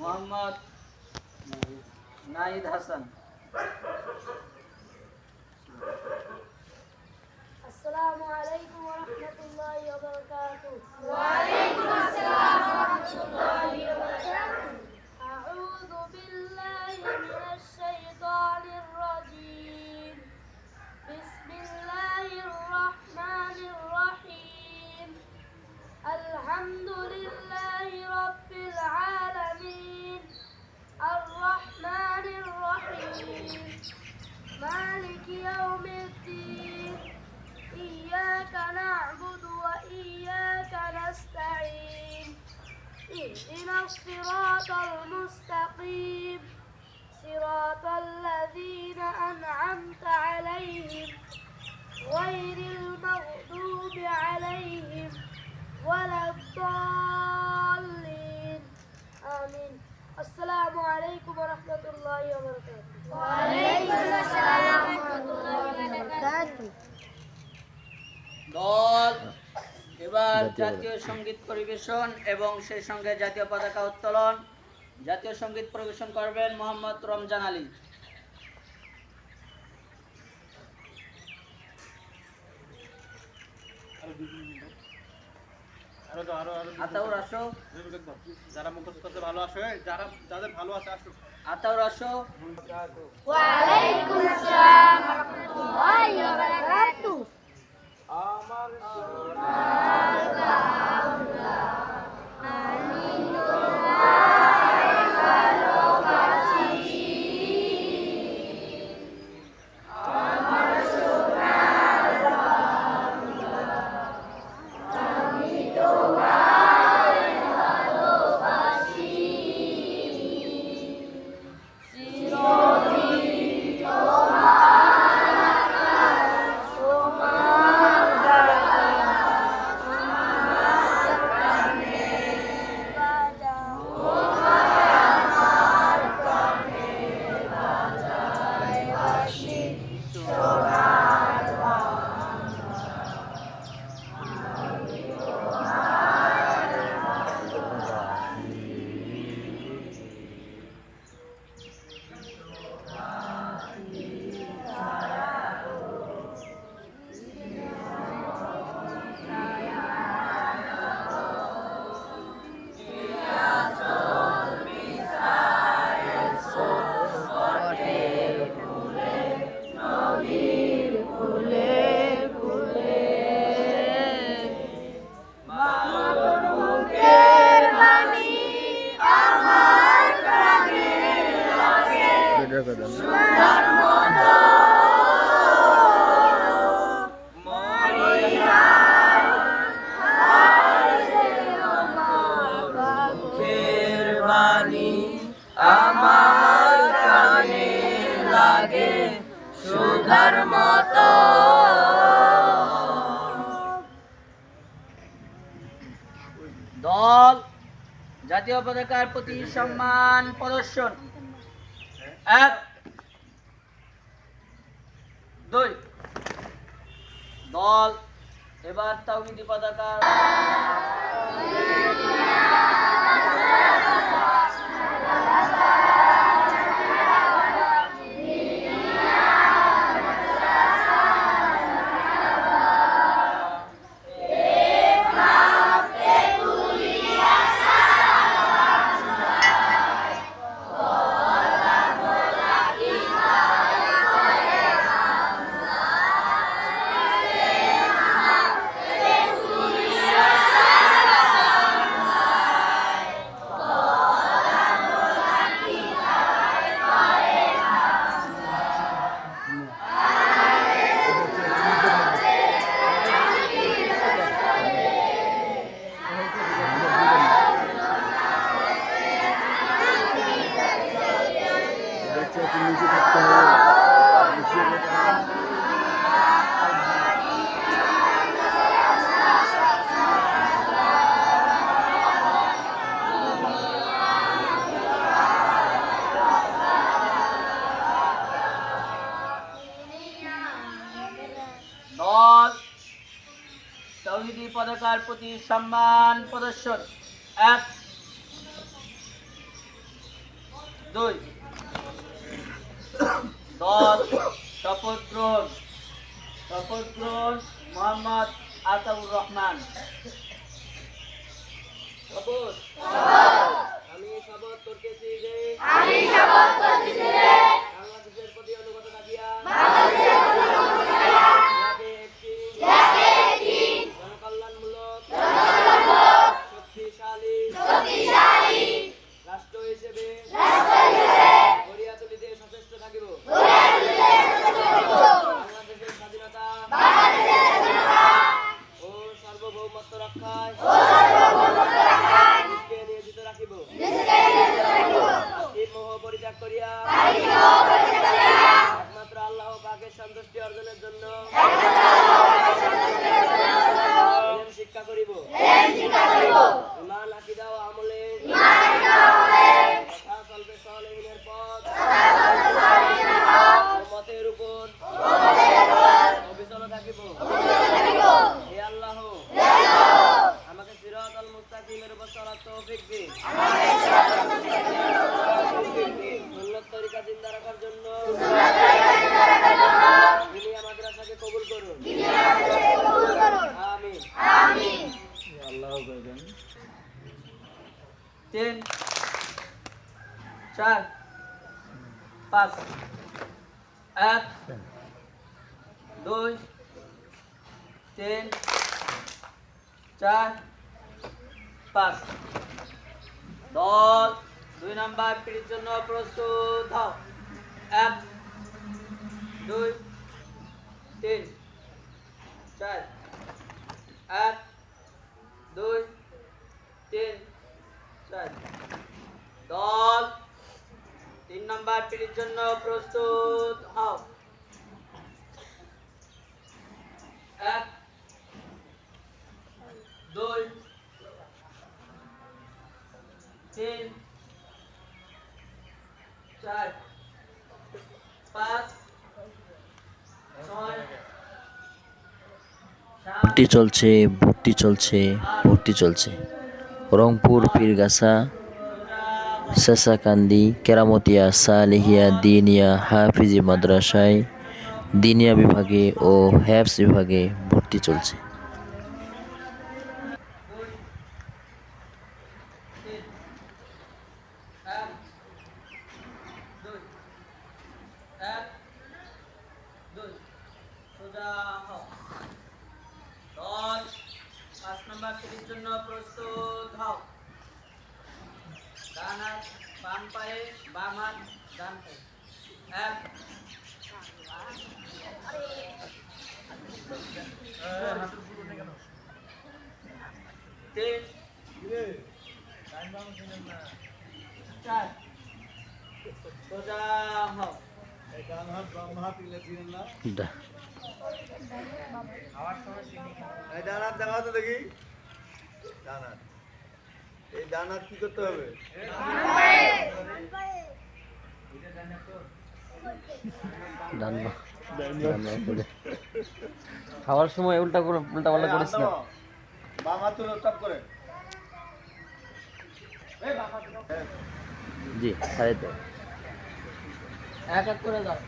মোহাম্মদ নাহিদ হাসান। আসসালামু আলাইকুম ওয়া রাহমাতুল্লাহি ওয়া বারাকাতুহু। ওয়া আলাইকুম আসসালাম ওয়া রাহমাতুল্লাহি ওয়া বারাকাতুহু। আউযু বিল্লাহি মিনাশ শাইতানির রাজীম। বিসমিল্লাহির রাহমানির রাহিম। আলহামদুলিল্লাহি রাব্বিল আলামিন। আর রাহমানির রাহিম। মালিকি ইয়াউমিদ্দিন। إياك نعبد وإياك نستعين اهدنا الصراط المستقيم صراط الذين أنعمت عليهم غير المغضوب عليهم ولا الضالين آمين. السلام عليكم ورحمة الله وبركاته. وعليكم السلام ورحمة الله وبركاته. দল এবার জাতীয় সঙ্গীত পরিবেশন এবং সেই সঙ্গে জাতীয় পতাকা উত্তোলন। জাতীয় সঙ্গীত পরিবেশন করবেন মোহাম্মদ রমজান আলী। আতাউর আসো। যারা মুখস্থ করতে ভালো আসে, যাদের ভালো আছে আসো। আতাউর আসো। ওয়া আলাইকুম আসসালাম ওয়া রাহমাতুল্লাহি ওয়া বারাকাতুহু। আমার সোনার বাংলা আমি তোমায় ভালোবাসি। আমার সোনার বাংলা আমি তোমায় ভালোবাসি। চিরদিন আমার কানে লাগে সুধার মতো। দল জাতীয় পতাকার প্রতি সম্মান প্রদর্শন। 1 2 দল এবার তাওহীদি পতাকা। দল তাওহীদি পতাকার প্রতি সম্মান প্রদর্শন। 1 2 দল শপথ গ্রহণ মোহাম্মদ আতাউর রহমান। শপথ। আমি শপথ করতেছি যে বাংলাদেশের প্রতি অনুগত থাকিয়া একটি জনকল্যাণমূলক শক্তিশালী রাষ্ট্র হিসেবে গড়িয়া তুলিতে সচেষ্ট থাকিব। বাংলাদেশের স্বাধীনতা ও সার্বভৌমত্ব রক্ষায় দেশকে নিয়োজিত রাখিব। বাতিল মোহ পরিত্যাগ করিয়া একমাত্র আল্লাহ পাকের সন্তুষ্টি অর্জনের জন্য ইলম শিক্ষা করিব। ঈমান আকীদা ও আমলে তথা সলফে সালেহিনের পথ ও মতের উপর অবিচল থাকিব। হে আল্লাহ, আমাকে সিরাতাল মুস্তাকিমের উপর চলার তৌফিক দিন। সুন্নাত তরিকা জিন্দা রাখার জন্য দুনিয়া মাদ্রাসাকে কবুল করুন। আমিন। আল্লাহ করবেন। 3 4 5 1 2 3 4 5 দল 2 নাম্বার পিড়ির জন্য প্রস্তুত হও। 1 2 3 4 1 2 3 4 দল 3 নাম্বার পিড়ির জন্য প্রস্তুত হও। 1 2 3 4 5 6 ভর্তি চলছে রংপুর পীরগাছা শেষাকান্দি কেরামতিয়া সালেহিয়া দিনিয়া হাফিজি মাদ্রাসায় দিনিয়া বিভাগে ও হ্যাফজ বিভাগে ভর্তি চলছে। দল 5 নম্বর পিড়ির জন্য প্রস্তুত হও। ডান হাত বাম পায়ে, বাম হাত ডান পায়ে। 1 3 4 সোজা হও। দেখাও তো দেখি ডানাত। এই ডানাত কি করতে হবে? খাওয়ার সময় উল্টা পাল্টা করিস না। বাম হাত তুলো টপ করে। জি, সাড়ে তো এক এক করে দাও।